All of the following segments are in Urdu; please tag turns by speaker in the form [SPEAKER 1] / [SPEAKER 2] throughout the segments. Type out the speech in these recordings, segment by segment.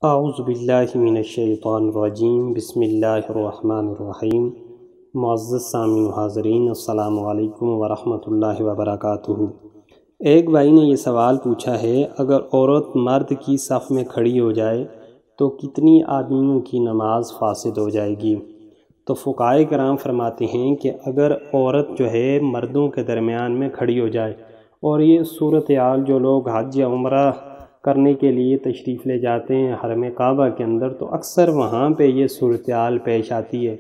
[SPEAKER 1] اعوذ باللہ من الشیطان الرجیم بسم اللہ الرحمن الرحیم۔ معزز سامعین و حاضرین، السلام علیکم ورحمۃ اللہ وبرکاتہ۔ ایک بھائی نے یہ سوال پوچھا ہے، اگر عورت مرد کی صف میں کھڑی ہو جائے تو کتنی آدمیوں کی نماز فاسد ہو جائے گی؟ تو فقہائے کرام فرماتے ہیں کہ اگر عورت جو ہے مردوں کے درمیان میں کھڑی ہو جائے، اور یہ صورتحال جو لوگ حج یا عمرہ کرنے کے لیے تشریف لے جاتے ہیں حرم کعبہ کے اندر، تو اکثر وہاں پہ یہ صورتحال پیش آتی ہے۔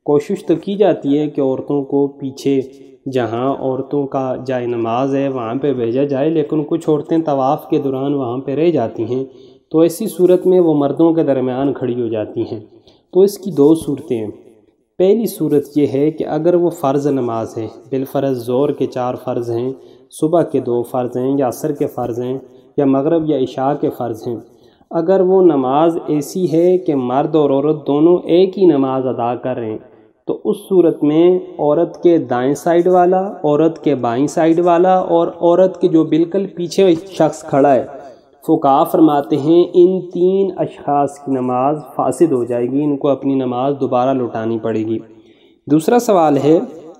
[SPEAKER 1] کوشش تو کی جاتی ہے کہ عورتوں کو پیچھے جہاں عورتوں کا جائے نماز ہے وہاں پہ بھیجا جائے، لیکن کچھ عورتیں طواف کے دوران وہاں پہ رہ جاتی ہیں، تو ایسی صورت میں وہ مردوں کے درمیان کھڑی ہو جاتی ہیں۔ تو اس کی دو صورتیں ہیں۔ پہلی صورت یہ ہے کہ اگر وہ فرض نماز ہے، بالفرض ظہر کے 4 فرض ہیں، صبح کے 2 فرض ہیں، یا عصر کے فرض ہیں، یا مغرب یا عشاء کے فرض ہیں، اگر وہ نماز ایسی ہے کہ مرد اور عورت دونوں ایک ہی نماز ادا کر رہے ہیں، تو اس صورت میں عورت کے دائیں سائیڈ والا، عورت کے بائیں سائیڈ والا اور عورت کے جو بالکل پیچھے شخص کھڑا ہے، فقہا فرماتے ہیں ان 3 اشخاص کی نماز فاسد ہو جائے گی، ان کو اپنی نماز دوبارہ لوٹانی پڑے گی۔ دوسرا سوال ہے،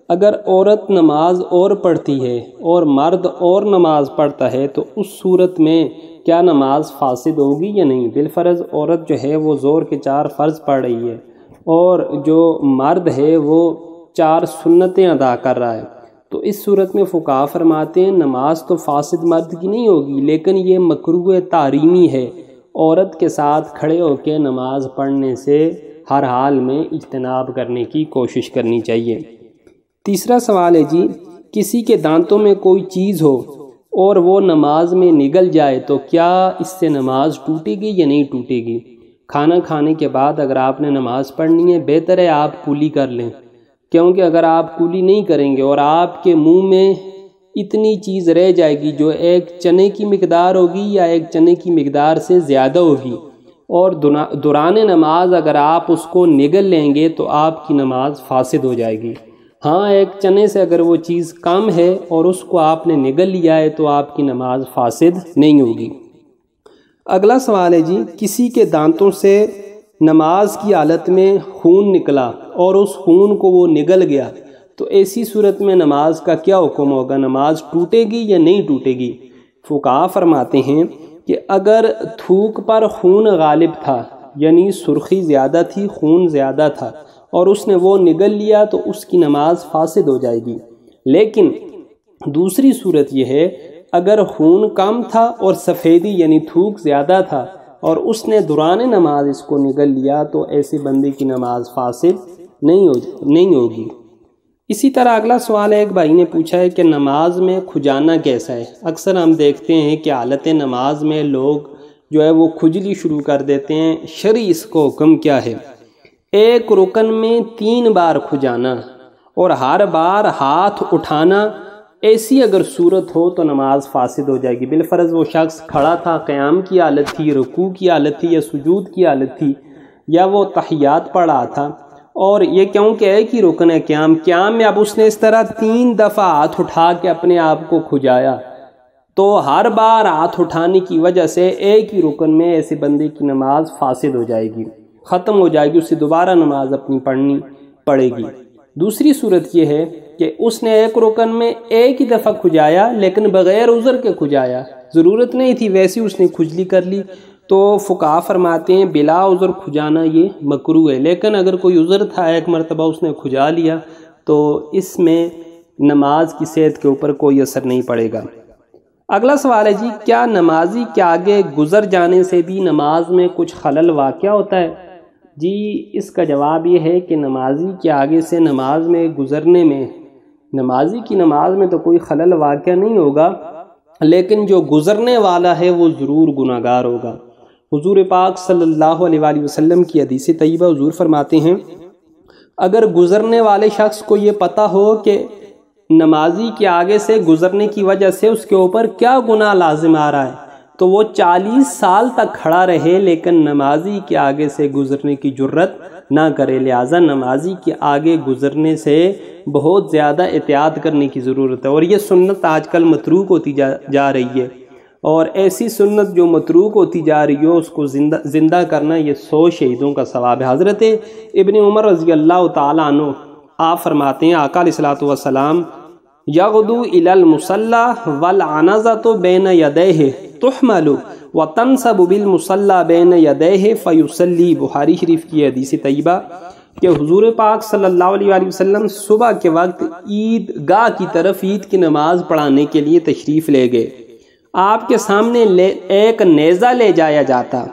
[SPEAKER 1] اگر عورت نماز اور پڑھتی ہے اور مرد اور نماز پڑھتا ہے تو اس صورت میں کیا نماز فاسد ہوگی یا نہیں؟ بالفرض عورت جو ہے وہ ظہر کے 4 فرض پڑھ رہی ہے اور جو مرد ہے وہ 4 سنتیں ادا کر رہا ہے، تو اس صورت میں فقہا فرماتے ہیں نماز تو فاسد مرد کی نہیں ہوگی، لیکن یہ مکروہ تحریمی ہے۔ عورت کے ساتھ کھڑے ہو کے نماز پڑھنے سے ہر حال میں اجتناب کرنے کی کوشش کرنی چاہیے۔ تیسرا سوال ہے جی، کسی کے دانتوں میں کوئی چیز ہو اور وہ نماز میں نگل جائے تو کیا اس سے نماز ٹوٹے گی یا نہیں ٹوٹے گی؟ کھانا کھانے کے بعد اگر آپ نے نماز پڑھنی ہے، بہتر ہے آپ کولی کر لیں، کیونکہ اگر آپ کولی نہیں کریں گے اور آپ کے منہ میں اتنی چیز رہ جائے گی جو ایک چنے کی مقدار ہوگی یا ایک چنے کی مقدار سے زیادہ ہوگی، اور دوران نماز اگر آپ اس کو نگل لیں گے تو آپ کی نماز فاسد ہو جائے گی۔ ہاں، ایک چنے سے اگر وہ چیز کم ہے اور اس کو آپ نے نگل لیا ہے تو آپ کی نماز فاسد نہیں ہوگی۔ اگلا سوال ہے جی، کسی کے دانتوں سے نماز کی حالت میں خون نکلا اور اس خون کو وہ نگل گیا، تو ایسی صورت میں نماز کا کیا حکم ہوگا؟ نماز ٹوٹے گی یا نہیں ٹوٹے گی؟ فقہا فرماتے ہیں کہ اگر تھوک پر خون غالب تھا، یعنی سرخی زیادہ تھی، خون زیادہ تھا، اور اس نے وہ نگل لیا تو اس کی نماز فاسد ہو جائے گی۔ لیکن دوسری صورت یہ ہے، اگر خون کم تھا اور سفیدی یعنی تھوک زیادہ تھا اور اس نے دوران نماز اس کو نگل لیا تو ایسے بندے کی نماز فاسد نہیں ہوگی۔ اسی طرح اگلا سوال ہے، ایک بھائی نے پوچھا ہے کہ نماز میں کھجانا کیسا ہے؟ اکثر ہم دیکھتے ہیں کہ حالت نماز میں لوگ جو ہے وہ کھجلی شروع کر دیتے ہیں، شرع اس کو حکم کیا ہے؟ ایک رکن میں 3 بار کھجانا اور ہر بار ہاتھ اٹھانا، ایسی اگر صورت ہو تو نماز فاسد ہو جائے گی۔ بالفرض وہ شخص کھڑا تھا، قیام کی حالت تھی، رکوع کی حالت تھی، یا سجود کی حالت تھی، یا وہ تحیات پڑھ رہا تھا، اور یہ کیونکہ ایک ہی رکن ہے قیام میں اب اس نے اس طرح 3 دفعہ ہاتھ اٹھا کے اپنے آپ کو کھجایا، تو ہر بار ہاتھ اٹھانے کی وجہ سے ایک ہی رکن میں ایسے بندے کی نماز فاسد ہو جائے گی، ختم ہو جائے گی، اسے دوبارہ نماز اپنی پڑھنی پڑے گی۔ دوسری صورت یہ ہے کہ اس نے ایک رکن میں ایک ہی دفعہ کھجایا لیکن بغیر عذر کے کھجایا، ضرورت نہیں تھی ویسے اس نے کھجلی کر لی، تو فقہا فرماتے ہیں بلا عذر کھجانا یہ مکروہ ہے، لیکن اگر کوئی عذر تھا، ایک مرتبہ اس نے کھجا لیا، تو اس میں نماز کی صحت کے اوپر کوئی اثر نہیں پڑے گا۔ اگلا سوال ہے جی، کیا نمازی کے آگے گزر جانے سے بھی نماز میں کچھ خلل واقع ہوتا ہے؟ جی، اس کا جواب یہ ہے کہ نمازی کے آگے سے نماز میں گزرنے میں نمازی کی نماز میں تو کوئی خلل واقع نہیں ہوگا، لیکن جو گزرنے والا ہے وہ ضرور گناہگار ہوگا۔ حضور پاک صلی اللہ علیہ وآلہ وسلم کی حدیث طیبہ حضور فرماتے ہیں، اگر گزرنے والے شخص کو یہ پتہ ہو کہ نمازی کے آگے سے گزرنے کی وجہ سے اس کے اوپر کیا گناہ لازم آ رہا ہے، تو وہ 40 سال تک کھڑا رہے لیکن نمازی کے آگے سے گزرنے کی جرت نہ کرے۔ لہٰذا نمازی کے آگے گزرنے سے بہت زیادہ احتیاط کرنے کی ضرورت ہے، اور یہ سنت آج کل متروک ہوتی جا رہی ہے۔ اور ایسی سنت جو متروک ہوتی جا رہی ہو اس کو زندہ کرنا یہ 100 شہیدوں کا ثواب ہے۔ حضرت ابن عمر رضی اللہ تعالیٰ عنہ آپ فرماتے ہیں آقا علیہ الصلوۃ والسلام یغدو الی المصلی والعنزۃ بین یدیہ تحمل وتنصب بالمصلی بین یدیہ فیصلی، بخاری شریف کی حدیث طیبہ کہ حضور پاک صلی اللہ علیہ وآلہ وسلم صبح کے وقت عید گاہ کی طرف عید کی نماز پڑھانے کے لیے تشریف لے گئے۔ آپ کے سامنے ایک نیزہ لے جایا جاتا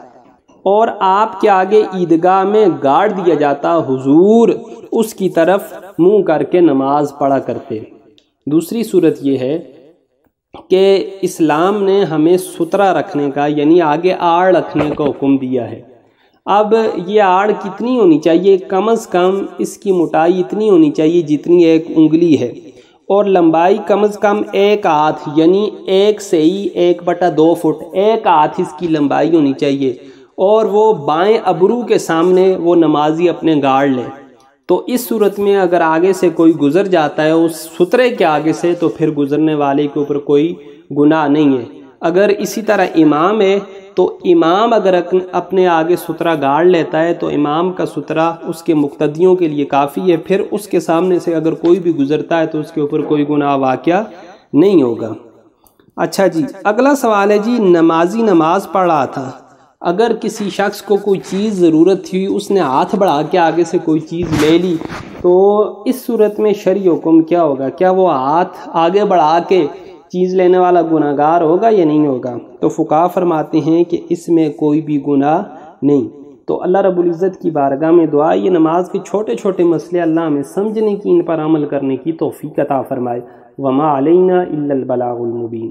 [SPEAKER 1] اور آپ کے آگے عیدگاہ میں گاڑ دیا جاتا، حضور اس کی طرف منہ کر کے نماز پڑھا کرتے۔ دوسری صورت یہ ہے کہ اسلام نے ہمیں ستھرا رکھنے کا یعنی آگے آڑ رکھنے کا حکم دیا ہے۔ اب یہ آڑ کتنی ہونی چاہیے؟ کم از کم اس کی موٹائی اتنی ہونی چاہیے جتنی ایک انگلی ہے، اور لمبائی کم از کم 1 ہاتھ یعنی 1 سے ہی 1/2 فٹ 1 ہاتھ اس کی لمبائی ہونی چاہیے، اور وہ بائیں ابرو کے سامنے وہ نمازی اپنے گاڑ لے۔ تو اس صورت میں اگر آگے سے کوئی گزر جاتا ہے اس سترے کے آگے سے تو پھر گزرنے والے کے اوپر کوئی گناہ نہیں ہے۔ اگر اسی طرح امام ہے تو امام اگر اپنے آگے سترہ گاڑ لیتا ہے تو امام کا سترہ اس کے مقتدیوں کے لیے کافی ہے، پھر اس کے سامنے سے اگر کوئی بھی گزرتا ہے تو اس کے اوپر کوئی گناہ واقع نہیں ہوگا۔ اچھا جی، اگلا سوال ہے جی، نمازی نماز پڑھ رہا تھا، اگر کسی شخص کو کوئی چیز ضرورت تھی، اس نے ہاتھ بڑھا کے آگے سے کوئی چیز لے لی، تو اس صورت میں شرعی حکم کیا ہوگا؟ کیا وہ ہاتھ آگے بڑھا کے چیز لینے والا گناہگار ہوگا یا نہیں ہوگا؟ تو فقہا فرماتے ہیں کہ اس میں کوئی بھی گناہ نہیں۔ تو اللہ رب العزت کی بارگاہ میں دعا یہ نماز کے چھوٹے چھوٹے مسئلے اللہ ہمیں سمجھنے کی، ان پر عمل کرنے کی توفیق عطا فرمائے۔ وما علینا الا البلاغ المبین۔